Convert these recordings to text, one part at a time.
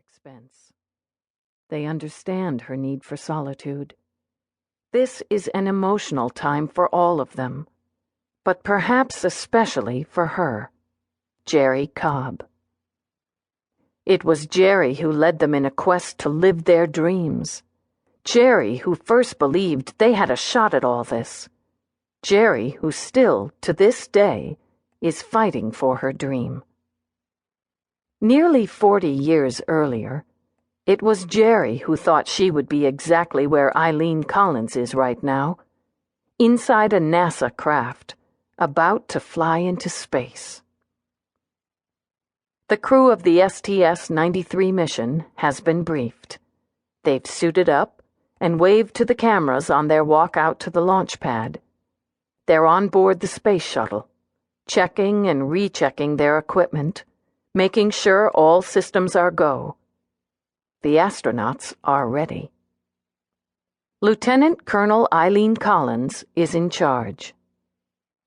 expense. They understand her need for solitude. This is an emotional time for all of them, but perhaps especially for her, Jerry Cobb. It was Jerry who led them in a quest to live their dreams. Jerry who first believed they had a shot at all this. Jerry who still, to this day, is fighting for her dream. Nearly 40 years earlier, it was Jerry who thought she would be exactly where Eileen Collins is right now, inside a NASA craft, about to fly into space. The crew of the STS-93 mission has been briefed. They've suited up and waved to the cameras on their walk out to the launch pad. They're on board the space shuttle, checking and rechecking their equipment, making sure all systems are go. The astronauts are ready. Lieutenant Colonel Eileen Collins is in charge.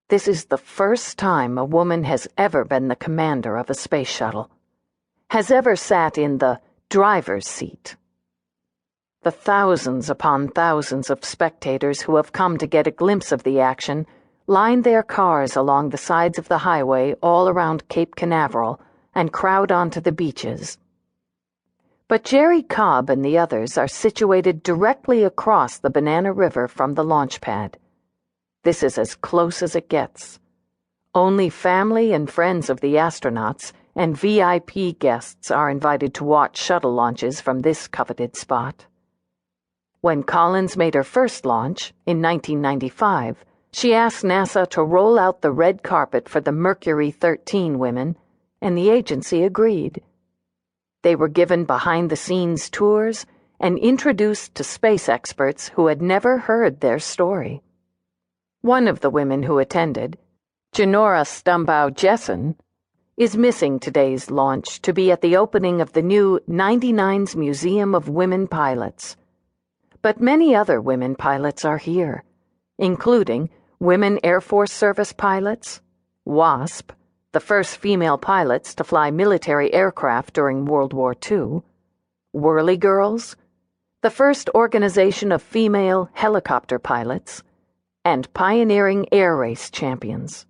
This is the first time a woman has ever been the commander of a space shuttle, has ever sat in the driver's seat. The thousands upon thousands of spectators who have come to get a glimpse of the action line their cars along the sides of the highway all around Cape Canaveral and crowd onto the beaches. But Jerry Cobb and the others are situated directly across the Banana River from the launch pad. This is as close as it gets. Only family and friends of the astronauts and VIP guests are invited to watch shuttle launches from this coveted spot. When Collins made her first launch, in 1995, she asked NASA to roll out the red carpet for the Mercury 13 women, and the agency agreed. They were given behind-the-scenes tours and introduced to space experts who had never heard their story. One of the women who attended, Janora Stumbaugh-Jessen, is missing today's launch to be at the opening of the new 99's Museum of Women Pilots. But many other women pilots are here, including Women Air Force Service pilots, WASP, the first female pilots to fly military aircraft during World War II, Whirly Girls, the first organization of female helicopter pilots, and pioneering air race champions.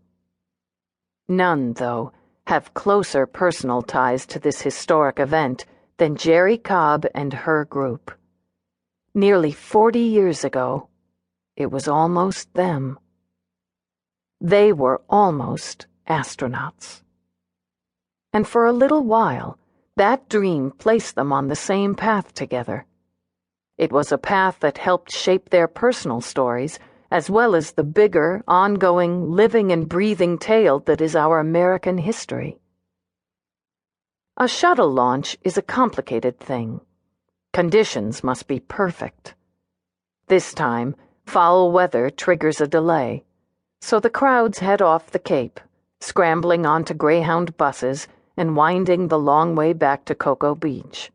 None, though, have closer personal ties to this historic event than Jerry Cobb and her group. Nearly 40 years ago, it was almost them. They were almost astronauts. And for a little while, that dream placed them on the same path together. It was a path that helped shape their personal stories, as well as the bigger, ongoing, living and breathing tale that is our American history. A shuttle launch is a complicated thing. Conditions must be perfect. This time, foul weather triggers a delay, so the crowds head off the Cape, scrambling onto Greyhound buses and winding the long way back to Cocoa Beach.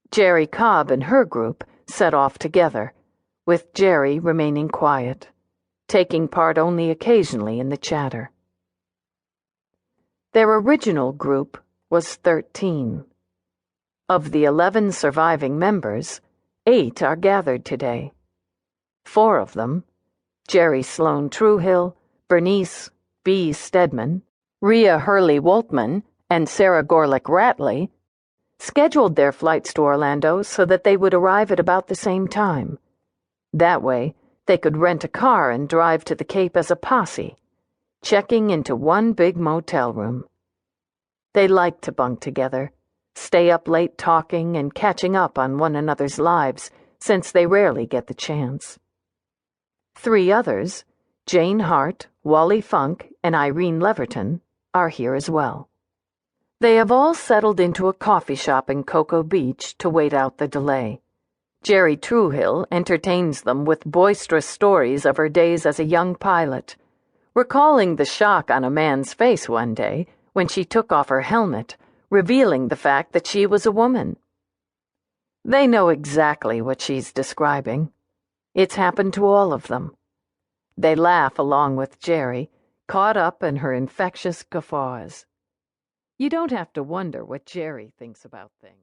Jerry Cobb and her group set off together, with Jerry remaining quiet, taking part only occasionally in the chatter. Their original group was 13. Of the 11 surviving members, 8 are gathered today. 4 of them, Jerry Sloan Truehill, Bernice B. Stedman, Rhea Hurley Woltman, and Sarah Gorlick Ratley, scheduled their flights to Orlando so that they would arrive at about the same time. That way, they could rent a car and drive to the Cape as a posse, checking into one big motel room. They liked to bunk together, stay up late talking and catching up on one another's lives, since they rarely get the chance. 3 others, Jane Hart, Wally Funk, and Irene Leverton, are here as well. They have all settled into a coffee shop in Cocoa Beach to wait out the delay. Jerry Truehill entertains them with boisterous stories of her days as a young pilot, recalling the shock on a man's face one day when she took off her helmet, revealing the fact that she was a woman. They know exactly what she's describing. It's happened to all of them. They laugh along with Jerry, caught up in her infectious guffaws. You don't have to wonder what Jerry thinks about things.